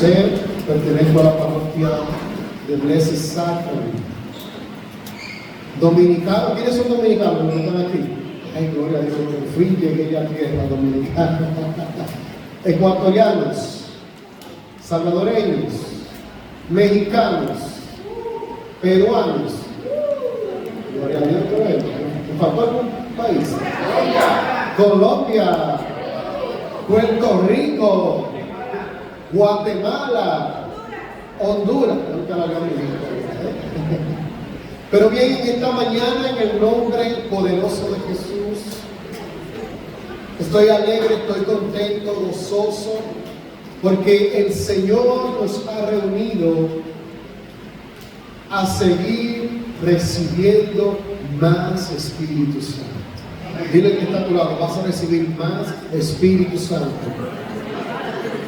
José, pertenezco a la parroquia de Blessed Sacrament. Dominicanos, ¿quiénes son dominicanos? ¿No están aquí? Ay, gloria a Dios, por fin llegué ya a tierra dominicana. Ecuatorianos, salvadoreños, mexicanos, peruanos. Gloria a Dios por eso. ¿Me faltó algún país? Colombia, Puerto Rico, Guatemala, Honduras. Pero bien, esta mañana en el nombre poderoso de Jesús, estoy alegre, estoy contento, gozoso, porque el Señor nos ha reunido a seguir recibiendo más Espíritu Santo. Dile que está a tu lado, vas a recibir más Espíritu Santo.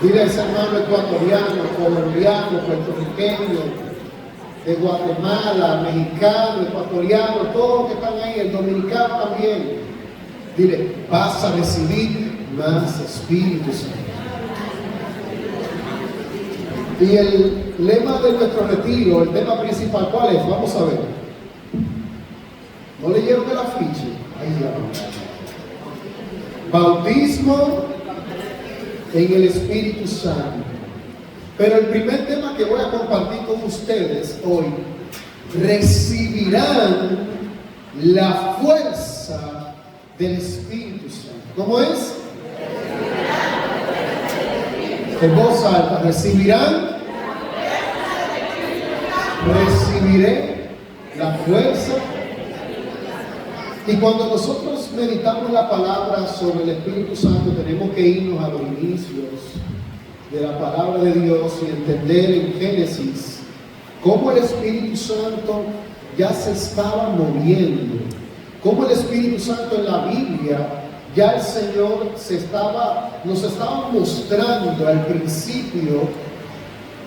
Dile a ese hermano ecuatoriano, colombiano, puertorriqueño, de Guatemala, mexicano, ecuatoriano, todos los que están ahí, el dominicano también. Dile, vas a recibir más Espíritu Santo. Y el lema de nuestro retiro, el tema principal, ¿cuál es? Vamos a ver. ¿No leyeron el afiche? Ahí ya. Bautismo en el Espíritu Santo. Pero el primer tema que voy a compartir con ustedes hoy, recibirán la fuerza del Espíritu Santo. ¿Cómo es? En voz alta, recibirán. Recibiré la fuerza. Y cuando nosotros meditamos la palabra sobre el Espíritu Santo, tenemos que irnos a los inicios de la palabra de Dios y entender en Génesis cómo el Espíritu Santo ya se estaba moviendo, cómo el Espíritu Santo en la Biblia ya el Señor nos estaba mostrando al principio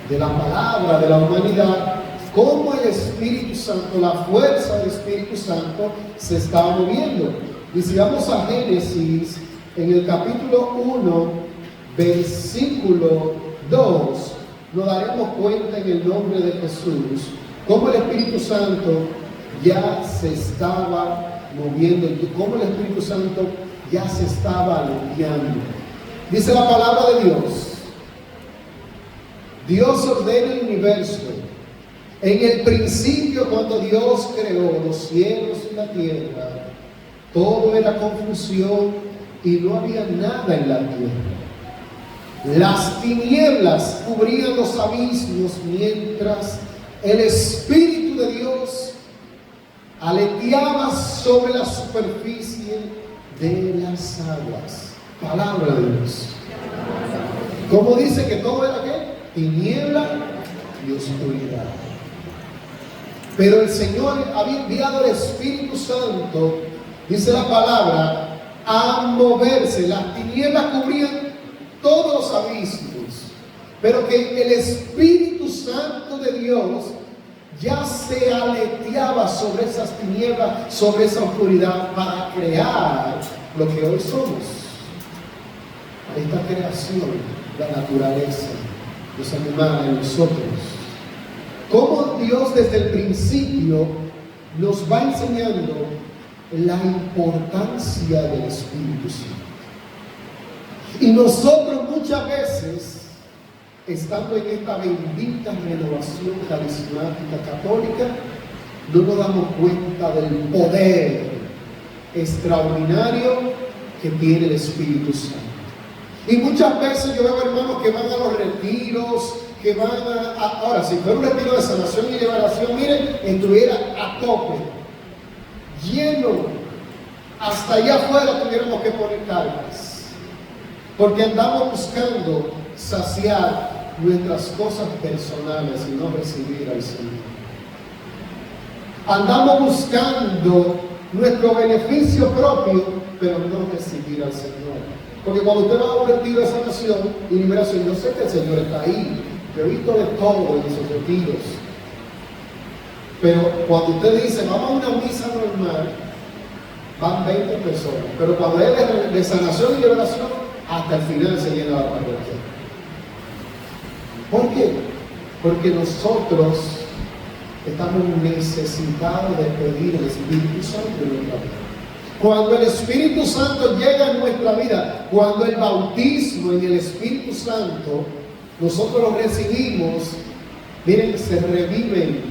de la palabra de la humanidad cómo el Espíritu Santo, la fuerza del Espíritu Santo se estaba moviendo. Y si vamos a Génesis en el capítulo 1 versículo 2, nos daremos cuenta en el nombre de Jesús cómo el Espíritu Santo ya se estaba moviendo, cómo el Espíritu Santo ya se estaba limpiando. Dice la palabra de Dios: Dios ordena el universo. En el principio, cuando Dios creó los cielos y la tierra, todo era confusión y no había nada en la tierra. Las tinieblas cubrían los abismos mientras el Espíritu de Dios aleteaba sobre la superficie de las aguas. Palabra de Dios. ¿Cómo dice que todo era qué? Tiniebla y oscuridad. Pero el Señor había enviado el Espíritu Santo, dice la palabra, a moverse. Las tinieblas cubrían todos los abismos, pero que el Espíritu Santo de Dios ya se aleteaba sobre esas tinieblas, sobre esa oscuridad, para crear lo que hoy somos. Esta creación, la naturaleza, los animales, nosotros. Cómo Dios desde el principio nos va enseñando la importancia del Espíritu Santo. Y nosotros muchas veces, estando en esta bendita renovación carismática católica, no nos damos cuenta del poder extraordinario que tiene el Espíritu Santo. Y muchas veces yo veo hermanos que van a los retiros, que van ahora, si fuera un retiro de sanación y liberación, miren, estuviera a tope, lleno, hasta allá afuera tuviéramos que poner cargas, porque andamos buscando saciar nuestras cosas personales y no recibir al Señor. Andamos buscando nuestro beneficio propio, pero no recibir al Señor. Porque cuando usted va a un retiro de sanación y liberación, yo sé que el Señor está ahí, yo he visto de todo en esos retiros. Pero cuando usted dice, vamos a una misa normal, van 20 personas. Pero cuando es de sanación y liberación, hasta el final se llena la parroquia. ¿Por qué? Porque nosotros estamos necesitados de pedir el Espíritu Santo en nuestra vida. Cuando el Espíritu Santo llega a nuestra vida, cuando el bautismo en el Espíritu Santo, nosotros lo recibimos, miren, se reviven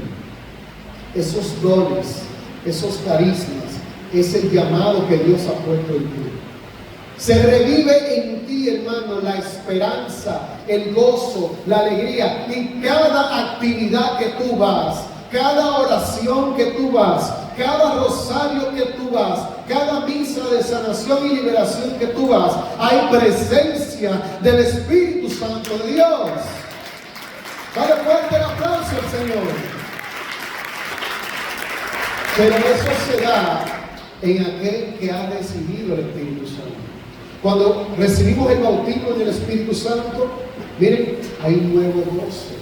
esos dones, esos carismas, ese llamado que Dios ha puesto en ti. Se revive en ti, hermano, la esperanza, el gozo, la alegría. Y cada actividad que tú vas, cada oración que tú vas, cada rosario que tú vas, cada misa de sanación y liberación que tú vas, hay presencia del Espíritu Santo de Dios. Dale fuerte el aplauso al Señor. Pero eso se da en aquel que ha recibido el Espíritu Santo. Cuando recibimos el bautismo del Espíritu Santo, miren, hay un nuevo gozo,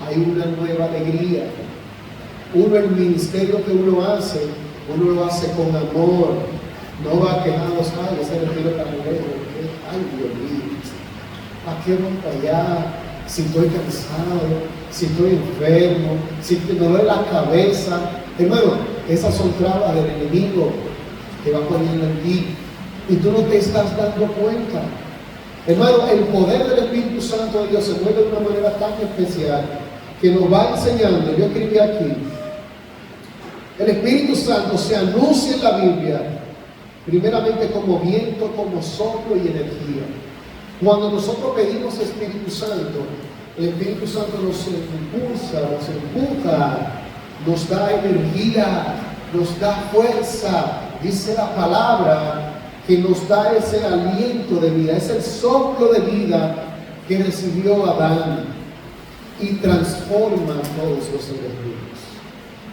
hay una nueva alegría. Uno, el ministerio que uno lo hace con amor. No va quejándose, ay, ese retiro tan lejos, ay, Dios mío, ¿a qué voy para allá? Si estoy cansado, si estoy enfermo, si me duele la cabeza. Hermano, esas son trabas del enemigo que va poniendo en ti y tú no te estás dando cuenta. Hermano, el poder del Espíritu Santo de Dios se mueve de una manera tan especial que nos va enseñando. Yo escribí aquí, el Espíritu Santo se anuncia en la Biblia primeramente como viento, como soplo y energía. Cuando nosotros pedimos Espíritu Santo, el Espíritu Santo nos impulsa, nos empuja, nos da energía, nos da fuerza. Dice la palabra que nos da ese aliento de vida, es el soplo de vida que recibió Adán y transforma a todos los seres vivos.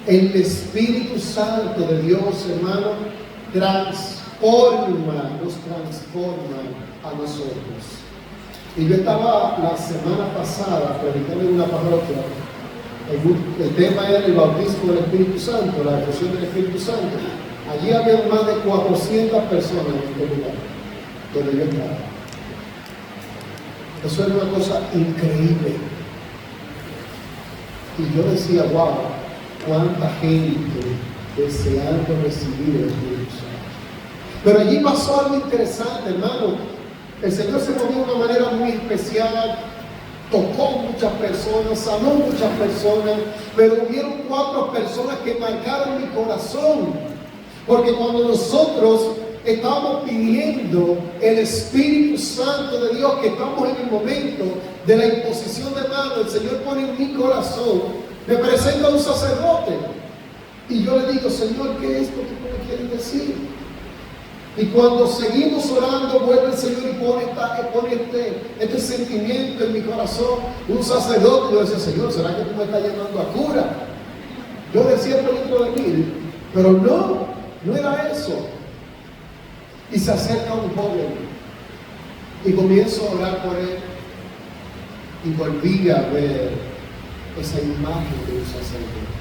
El Espíritu Santo de Dios, hermano, nos transforma a nosotros. Y yo estaba la semana pasada predicando en una parroquia. El tema era el bautismo del Espíritu Santo, la efusión del Espíritu Santo. Allí había más de 400 personas en este lugar donde yo estaba. Eso era una cosa increíble. Y yo decía, wow, cuánta gente deseando recibir el Espíritu Santo. Pero allí pasó algo interesante, hermano. El Señor se movió de una manera muy especial, tocó muchas personas, sanó muchas personas, pero hubieron 4 personas que marcaron mi corazón. Porque cuando nosotros estábamos pidiendo el Espíritu Santo de Dios, que estamos en el momento de la imposición de manos, el Señor pone en mi corazón, me presenta un sacerdote. Y yo le digo, Señor, ¿qué es esto que tú me quieres decir? Y cuando seguimos orando, vuelve el Señor y pone este sentimiento en mi corazón. Un sacerdote, yo decía, Señor, ¿será que tú me estás llamando a cura? Yo decía por dentro de mí, pero no era eso. Y se acerca un joven y comienzo a orar por él y volví a ver esa imagen de un sacerdote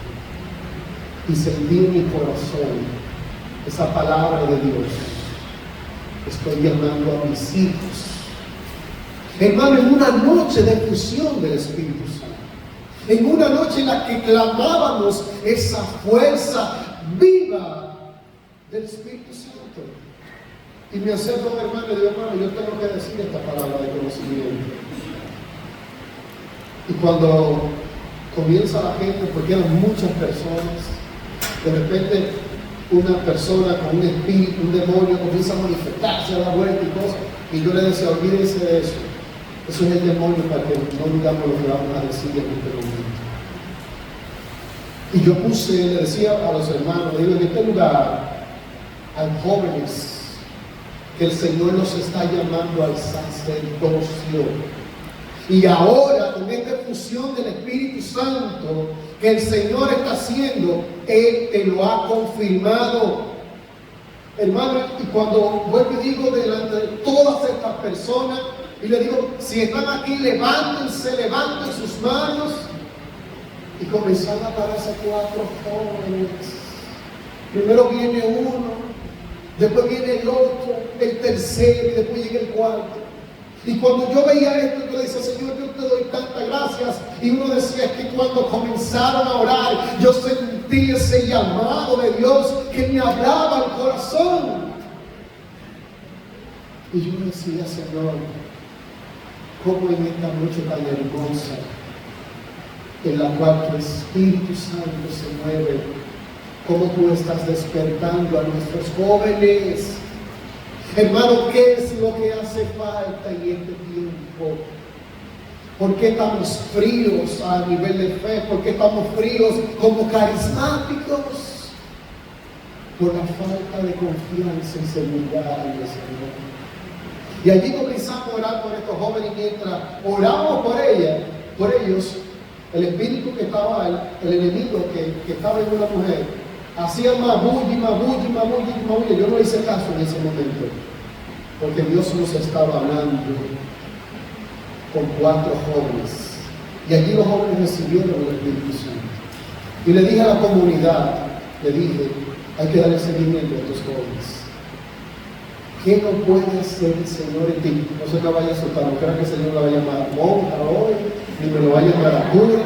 y sentí en mi corazón esa palabra de Dios. Estoy llamando a mis hijos, hermano, en una noche de fusión del Espíritu Santo, en una noche en la que clamábamos esa fuerza viva del Espíritu Santo. Y me acerco a mi hermano y digo, hermano, yo tengo que decir esta palabra de conocimiento. Y cuando comienza la gente, porque eran muchas personas, de repente una persona con un espíritu, un demonio, comienza a manifestarse, a dar vueltas y cosas. Y yo le decía, olvídense de eso. Eso es el demonio, para que no digamos lo que vamos a decir en este momento. Y yo le decía a los hermanos, digo, en este lugar hay jóvenes que el Señor nos está llamando al sacerdocio. Y ahora, con esta fusión del Espíritu Santo que el Señor está haciendo, Él te lo ha confirmado. Hermano, y cuando vuelvo y digo delante de todas estas personas, y le digo, si están aquí, levanten sus manos. Y comenzaron a pararse 4 jóvenes. Primero viene uno, después viene el otro, el tercero, y después llega el cuarto. Y cuando yo veía esto, yo le decía, Señor, yo te doy tanta gracias. Y uno decía, es que cuando comenzaron a orar, yo sentí ese llamado de Dios que me hablaba al corazón. Y yo decía, Señor, cómo en esta noche tan hermosa, en la cual tu Espíritu Santo se mueve, cómo tú estás despertando a nuestros jóvenes. Hermano, ¿qué es lo que hace falta en este tiempo? ¿Por qué estamos fríos a nivel de fe? ¿Por qué estamos fríos como carismáticos? Por la falta de confianza y seguridad en el Señor. Y allí comenzamos a orar por estos jóvenes, y mientras oramos por ellos, el espíritu que estaba, el enemigo que estaba en una mujer, hacía mabulla. Yo no hice caso en ese momento, porque Dios nos estaba hablando con 4 jóvenes. Y allí los jóvenes recibieron el Espíritu Santo. Y le dije a la comunidad, hay que darle seguimiento a estos jóvenes. ¿Qué no puede hacer el Señor en ti? No se me vaya a soltar, no creo que el Señor la vaya a llamar monja hoy, ni me lo vaya a llamar a cura.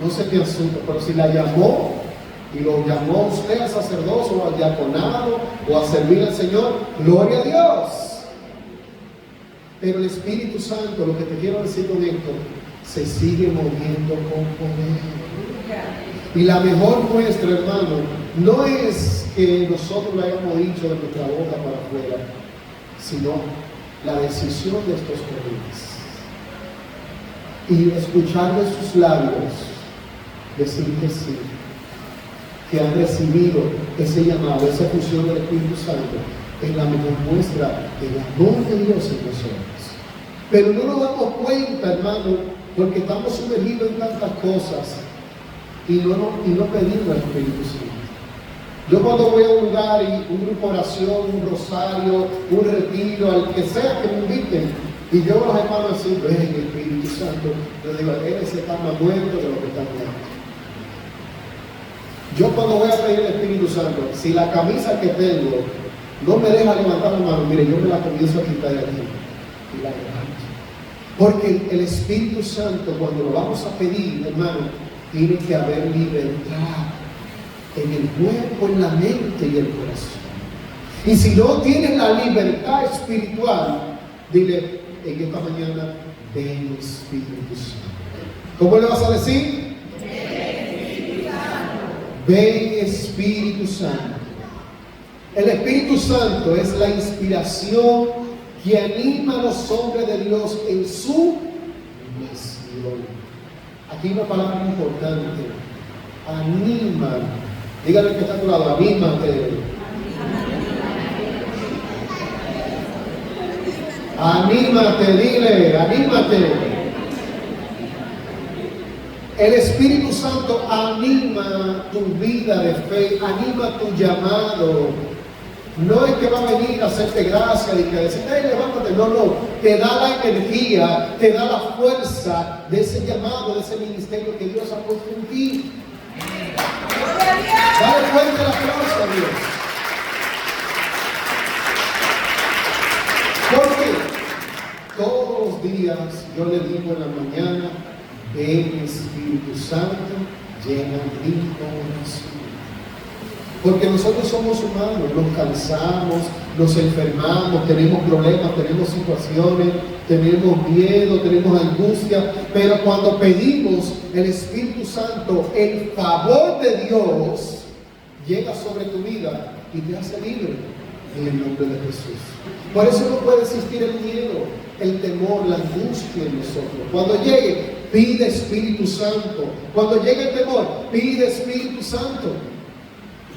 No sé qué asunto, pero si la llamó, y lo llamó usted al sacerdocio o al diaconado o a servir al Señor, gloria a Dios. Pero el Espíritu Santo, lo que te quiero decir con esto, se sigue moviendo con poder. Y la mejor muestra, hermano, no es que nosotros lo hayamos dicho de nuestra boca para afuera, sino la decisión de estos jóvenes. Y escuchar de sus labios decir que sí, que han recibido ese llamado, esa fusión del Espíritu Santo, es la mejor muestra del amor de Dios en nosotros. Pero no nos damos cuenta, hermano, porque estamos sumergidos en tantas cosas y no pedimos al Espíritu Santo. Yo cuando voy a un lugar y un grupo de oración, un rosario, un retiro, al que sea que me inviten, y yo a los hermanos así, ven el Espíritu Santo, yo digo, él está más muerto de lo que está muerto. Yo cuando voy a pedir el Espíritu Santo, si la camisa que tengo no me deja levantar la mano, mire, yo me la comienzo a quitar de aquí y la levanto. Porque el Espíritu Santo, cuando lo vamos a pedir, hermano, tiene que haber libertad en el cuerpo, en la mente y el corazón. Y si no tienes la libertad espiritual, dile en esta mañana, ven Espíritu Santo. ¿Cómo le vas a decir? Ven Espíritu Santo. El Espíritu Santo es la inspiración que anima a los hombres de Dios en su misión. Aquí una palabra importante. Anima. Dígale que está a tu lado, anímate. Anímate, dile, anímate. El Espíritu Santo anima tu vida de fe, anima tu llamado. No es que va a venir a hacerte gracia y que decir, hey, levántate. No. Te da la energía, te da la fuerza de ese llamado, de ese ministerio que Dios ha puesto en ti. Dale fuerte el aplauso a Dios. Porque todos los días yo le digo en la mañana, ven Espíritu Santo, llena mi corazón. Porque nosotros somos humanos, nos cansamos, nos enfermamos, tenemos problemas, tenemos situaciones, tenemos miedo, tenemos angustia, pero cuando pedimos el Espíritu Santo, el favor de Dios llega sobre tu vida y te hace libre en el nombre de Jesús. Por eso no puede existir el miedo, el temor, la angustia en nosotros. Cuando llegue, pide Espíritu Santo. Cuando llegue el temor, pide Espíritu Santo.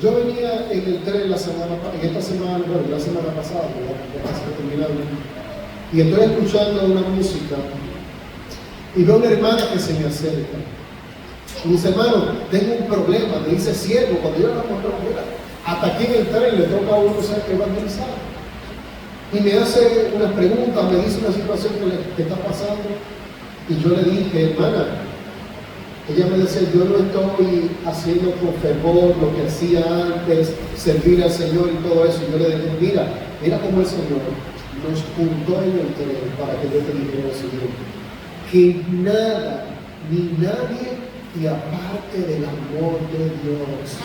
Yo venía en el tren la semana pasada, ya casi terminando, y estoy escuchando una música y veo una hermana que se me acerca. Y dice, hermano, tengo un problema, me dice siervo. Cuando yo la encuentro, mira, hasta aquí en el tren le toca a uno ser evangelizado. Y me hace una pregunta, me dice una situación que está pasando, y yo le dije, hermana, ella me decía, yo no estoy haciendo con fervor lo que hacía antes, servir al Señor y todo eso. Y yo le dije, mira cómo el Señor nos juntó en el tren para que yo te dijera lo siguiente. que nada ni nadie te aparte del amor de Dios,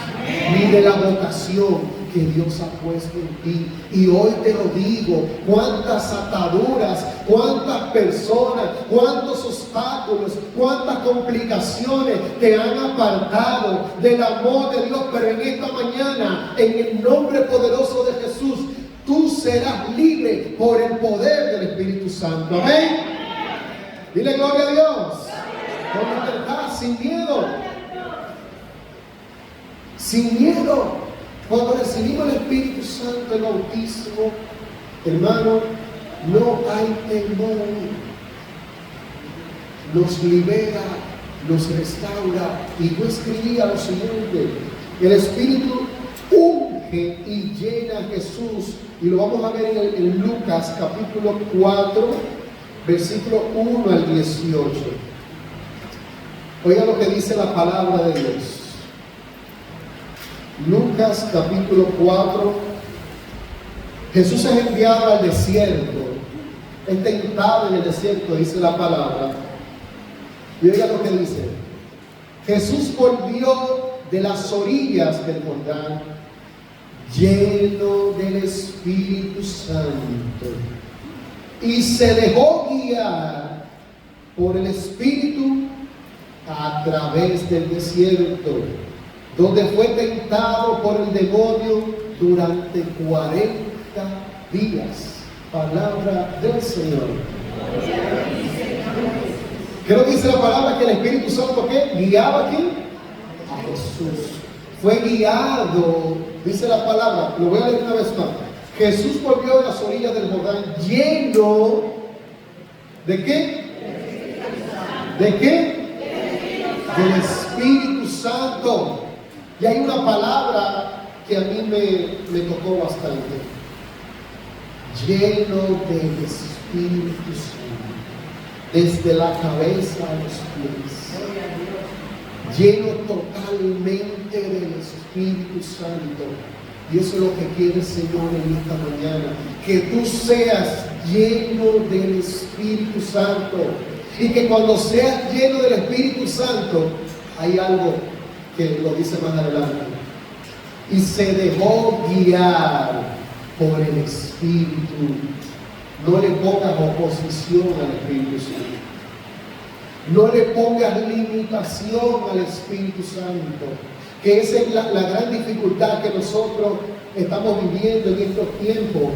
ni de la vocación que Dios ha puesto en ti. Y hoy te lo digo, cuántas ataduras, cuántas personas, cuántos obstáculos, cuántas complicaciones te han apartado del amor de Dios, pero en esta mañana, en el nombre poderoso de Jesús, tú serás libre por el poder del Espíritu Santo. Amén. Dile gloria a Dios. Con libertad, sin miedo. Sin miedo. Cuando recibimos el Espíritu Santo, el bautismo, hermano, no hay temor. Nos libera, nos restaura. Y yo escribía lo siguiente: el Espíritu unge y llena a Jesús. Y lo vamos a ver en Lucas capítulo 4, versículo 1 al 18. Oiga lo que dice la palabra de Dios. Lucas capítulo 4. Jesús es enviado al desierto. Es tentado en el desierto, dice la palabra. Y oiga lo que dice. Jesús volvió de las orillas del Jordán, lleno del Espíritu Santo, y se dejó guiar por el Espíritu a través del desierto, donde fue tentado por el demonio durante 40 días. Palabra del Señor. ¿Qué nos dice la palabra? Que el Espíritu Santo, ¿qué? ¿Guiaba a quién? A Jesús. Fue guiado, dice la palabra, lo voy a leer una vez más. Jesús volvió de las orillas del Jordán lleno ¿de qué? ¿De qué? Del Espíritu Santo. Y hay una palabra que a mí me tocó bastante. Lleno del Espíritu Santo. Desde la cabeza a los pies. Lleno totalmente del Espíritu Santo. Y eso es lo que quiere el Señor en esta mañana. Que tú seas lleno del Espíritu Santo. Y que cuando seas lleno del Espíritu Santo, hay algo que lo dice más adelante. Y se dejó guiar por el Espíritu. No le pongas oposición al Espíritu Santo. No le pongas limitación al Espíritu Santo. Que esa es la gran dificultad que nosotros estamos viviendo en estos tiempos.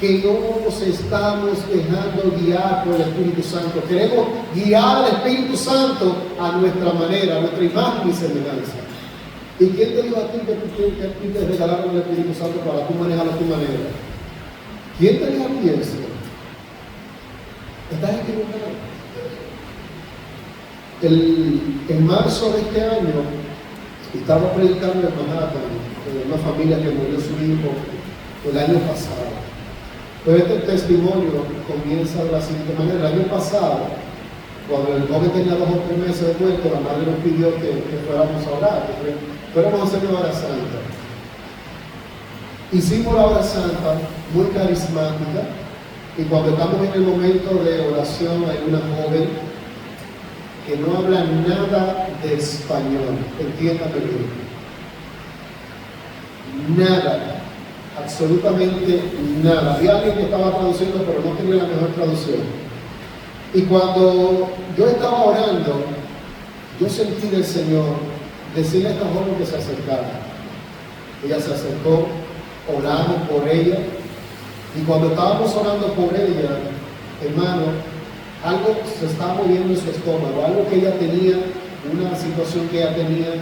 Que no nos estamos dejando guiar por el Espíritu Santo. Queremos guiar al Espíritu Santo a nuestra manera, a nuestra imagen y semejanza. ¿Y quién te dijo a ti que tú te regalaron el Espíritu Santo para tú manejarlo a tu manera? ¿Quién te dijo a ti eso? ¿Estás equivocado? En marzo de este año estaba predicando en Manhattan, en una familia que murió su hijo el año pasado. Pues este testimonio comienza de la siguiente manera. El año pasado, cuando el joven tenía 2 o 3 meses de muerto, la madre nos pidió que fuéramos a orar, que fuéramos a hacer una hora santa. Hicimos la hora santa, muy carismática, y cuando estamos en el momento de oración hay una joven que no habla nada de español, entiéndame bien. Nada. Absolutamente nada. Había alguien que estaba traduciendo, pero no tenía la mejor traducción. Y cuando yo estaba orando, yo sentí del Señor decirle a esta joven que se acercara. Ella se acercó, oramos por ella. Y cuando estábamos orando por ella, hermano, algo se estaba moviendo en su estómago, algo que ella tenía, una situación que ella tenía,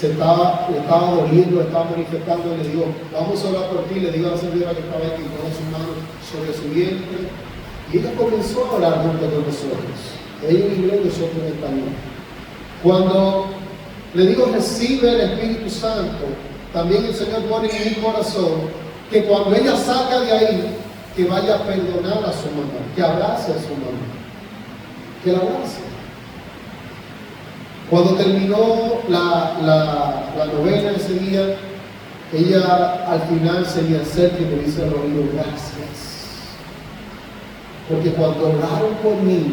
le estaba doliendo, le estaba manifestando. Le digo, vamos a orar por ti. Le digo a la señora que estaba aquí, con sus manos sobre su vientre. Y ella comenzó a orar junto con nosotros. Ella en inglés, nosotros en español. Cuando le digo, recibe el Espíritu Santo, también el Señor pone en mi corazón que cuando ella salga de ahí, que vaya a perdonar a su mamá, que abrace a su mamá, que la abrace. Cuando terminó la novena ese día, ella al final se me acerca y me dice, Rodrigo, gracias. Porque cuando oraron por mí,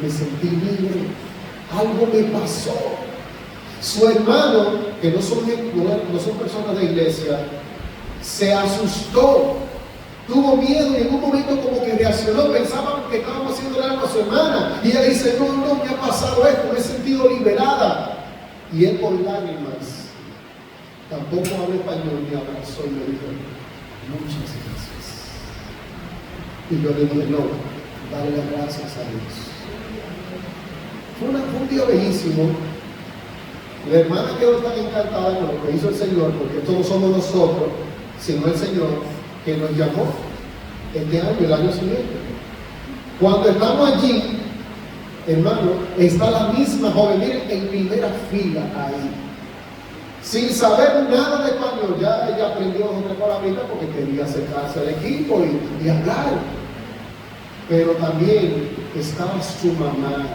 me sentí libre, algo me pasó. Su hermano, que no son personas de iglesia, se asustó, tuvo miedo y en un momento como que reaccionó, pensaban que estábamos haciendo algo a su hermana. Y ella dice, no, me ha pasado esto, me he sentido liberada. Y él con lágrimas, tampoco habla español ni abrazó y me dijo, muchas gracias. Y yo le dije, no, dale las gracias a Dios. Fue un día bellísimo. La hermana quedó tan encantada con lo que hizo el Señor, porque esto no somos nosotros, sino el Señor, que nos llamó este año, el año siguiente. Cuando estamos allí, hermano, está la misma joven, miren, en primera fila ahí, sin saber nada de español. Ya ella aprendió otra palabrita porque quería acercarse al equipo y hablar. Pero también estaba su mamá.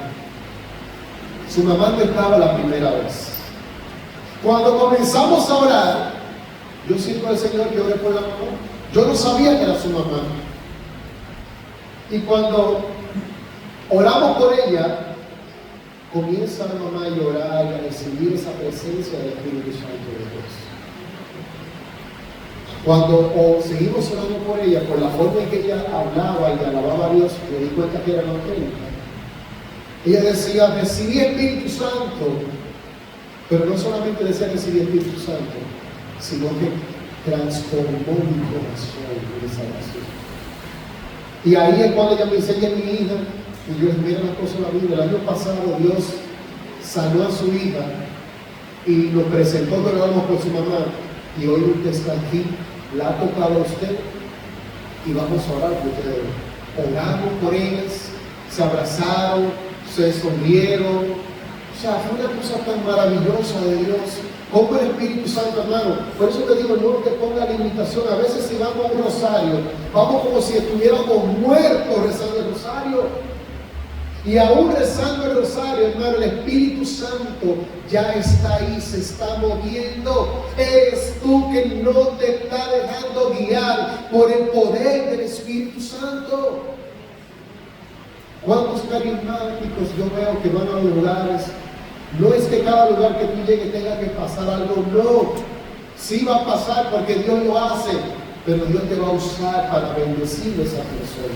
Su mamá no estaba la primera vez. Cuando comenzamos a orar, yo siento al Señor que oré por la mamá. Yo no sabía que era su mamá. Y cuando oramos por ella, comienza la mamá a llorar y a recibir esa presencia del Espíritu Santo de Dios. Cuando seguimos orando por ella, por la forma en que ella hablaba y alababa a Dios, me di cuenta que era auténtica. Ella decía, recibí Espíritu Santo, pero no solamente decía recibí Espíritu Santo, sino que transformó mi corazón en esa oración. Y ahí es cuando ella me enseña a mi hija, y yo les miro las cosas en la Biblia. El año pasado Dios sanó a su hija y nos presentó que oramos por su mamá, y hoy usted está aquí, la ha tocado a usted, y vamos a orar por ustedes. Oramos por ellas, se abrazaron, se sonrieron. O sea, fue una cosa tan maravillosa de Dios. Como el Espíritu Santo, hermano. Por eso te digo, no te ponga limitación. A veces si vamos a un rosario, vamos como si estuviéramos muertos rezando el rosario. Y aún rezando el rosario, hermano, el Espíritu Santo ya está ahí, se está moviendo. Eres tú que no te está dejando guiar por el poder del Espíritu Santo. ¿Cuántos carismáticos yo veo que van a los lugares? No es que cada lugar que tú llegues tenga que pasar algo, no. Sí va a pasar porque Dios lo hace, pero Dios te va a usar para bendecir a esa persona.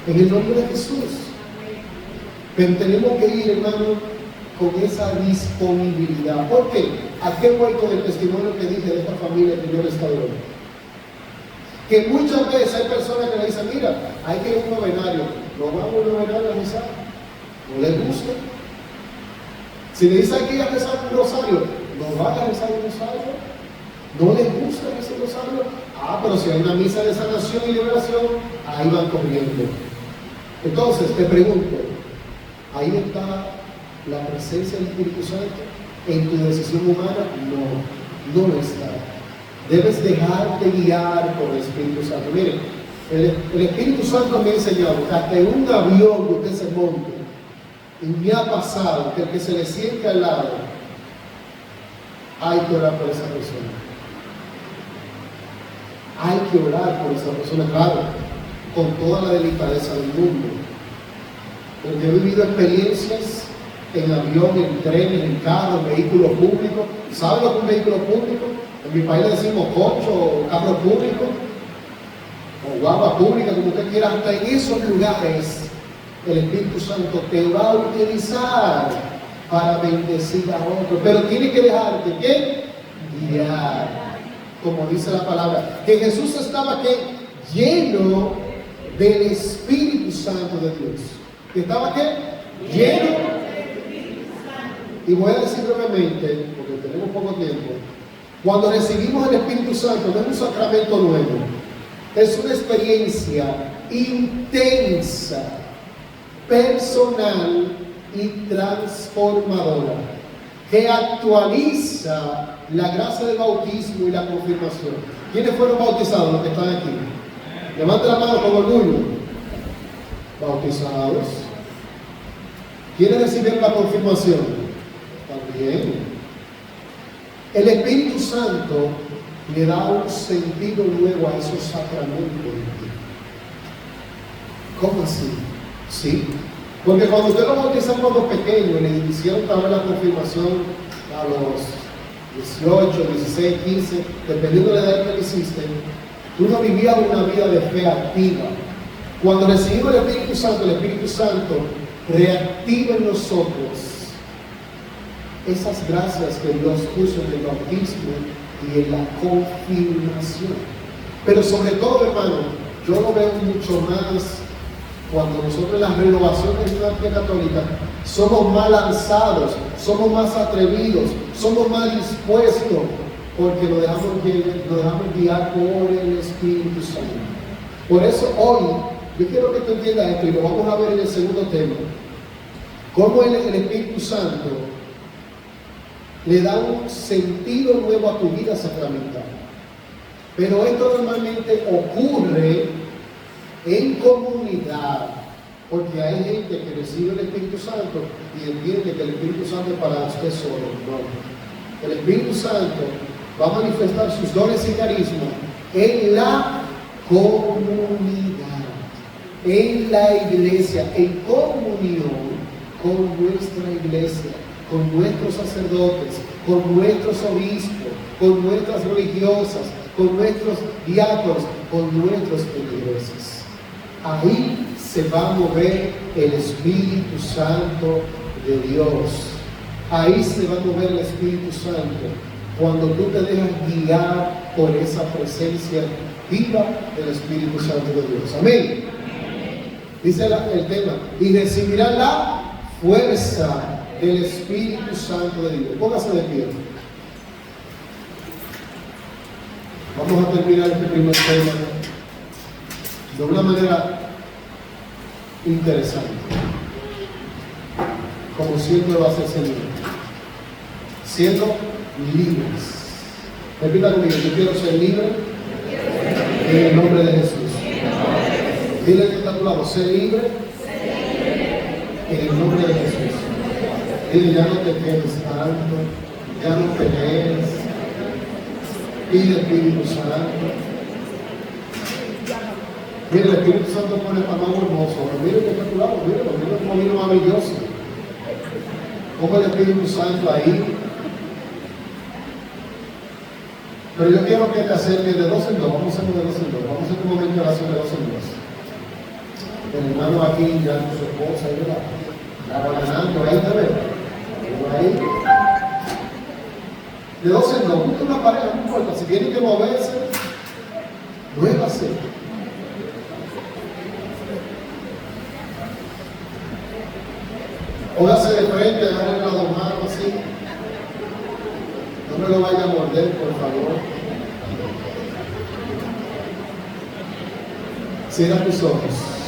En el nombre de Jesús. Pero tenemos que ir, hermano, con esa disponibilidad. ¿Por qué? ¿A qué voy con el testimonio que dije de esta familia que yo restauré? Que muchas veces hay personas que le dicen, mira, hay que ir a un novenario. No vamos a un novenario a rezar. No les gusta. Si le dicen que ir a rezar un rosario, no van a rezar un rosario. No les gusta ese rosario. Pero si hay una misa de sanación y liberación, ahí van corriendo. Entonces, te pregunto, ¿ahí está la presencia del Espíritu Santo en tu decisión humana? No, no lo está. Debes dejarte guiar por el Espíritu Santo. Miren, el Espíritu Santo me ha enseñado que hasta en un avión que usted se monte, y me ha pasado que el que se le siente al lado, hay que orar por esa persona. Hay que orar por esa persona, claro, con toda la delicadeza del mundo. Porque he vivido experiencias en avión, en tren, en carro, en vehículos públicos. ¿Saben lo que es un vehículo público? En mi país le decimos coche o carro público, o guagua pública, como usted quiera. Hasta en esos lugares el Espíritu Santo te va a utilizar para bendecir a otros. Pero tiene que dejarte, ¿qué? Guiar. Como dice la palabra, que Jesús estaba, ¿qué? Lleno del Espíritu Santo de Dios. ¿Que estaba qué? Lleno. Y voy a decir brevemente, porque tenemos poco tiempo, cuando recibimos el Espíritu Santo no es un sacramento nuevo, es una experiencia intensa, personal y transformadora, que actualiza la gracia del bautismo y la confirmación. ¿Quiénes fueron bautizados los que están aquí? Levante la mano con orgullo. Bautizados. ¿Quiénes recibieron la confirmación? También. El Espíritu Santo le da un sentido nuevo a esos sacramentos. ¿Cómo así? Sí. Porque cuando usted lo bautiza cuando pequeño, le hicieron también la confirmación a los 18, 16, 15, dependiendo de la edad que le hiciste, tú no vivías una vida de fe activa. Cuando recibimos el Espíritu Santo reactiva en nosotros esas gracias que Dios puso en el bautismo y en la confirmación. Pero sobre todo, hermano, yo lo veo mucho más cuando nosotros en la renovación de la fe católica somos más lanzados, somos más atrevidos, somos más dispuestos, porque nos dejamos guiar por el Espíritu Santo. Por eso hoy, yo quiero que tú entiendas esto, y lo vamos a ver en el segundo tema, cómo el Espíritu Santo le da un sentido nuevo a tu vida sacramental. Pero esto normalmente ocurre en comunidad, porque hay gente que recibe el Espíritu Santo y entiende que el Espíritu Santo es para usted solo. No. El Espíritu Santo va a manifestar sus dones y carismas en la comunidad, en la iglesia, en comunión con nuestra iglesia, con nuestros sacerdotes, con nuestros obispos, con nuestras religiosas, con nuestros diáconos, con nuestros feligreses. Ahí se va a mover el Espíritu Santo de Dios. Ahí se va a mover el Espíritu Santo cuando tú te dejas guiar por esa presencia viva del Espíritu Santo de Dios. Amén. Dice el tema, y recibirán la fuerza del Espíritu Santo de Dios. Póngase de pie. Vamos a terminar este primer tema de una manera interesante, como siempre va a ser Señor, siendo libres. Repita conmigo, yo quiero ser libre en el nombre de Jesús. Dile que está a tu lado, ser libre en el nombre de Jesús. Dile, ya no te quedes tanto, ya no pelees. Pide Espíritu Santo. Mire, el Espíritu Santo pone para más hermoso. Mire que está a tu lado, mire como vino maravilloso. Ponga el Espíritu Santo ahí. Pero yo quiero que te acerques de dos en dos. Vamos a hacerlo de dos en dos. Vamos a hacer un momento de oración de dos en dos. El hermano aquí, ya con su esposa, ahí la ganando, ahí te ve. Ahí. De dos en dos. Busca una pareja, no importa. Si tienen que moverse, muévase. Póngase de frente, agarre las dos manos así. No me lo vaya a morder, por favor. Cierra tus ojos.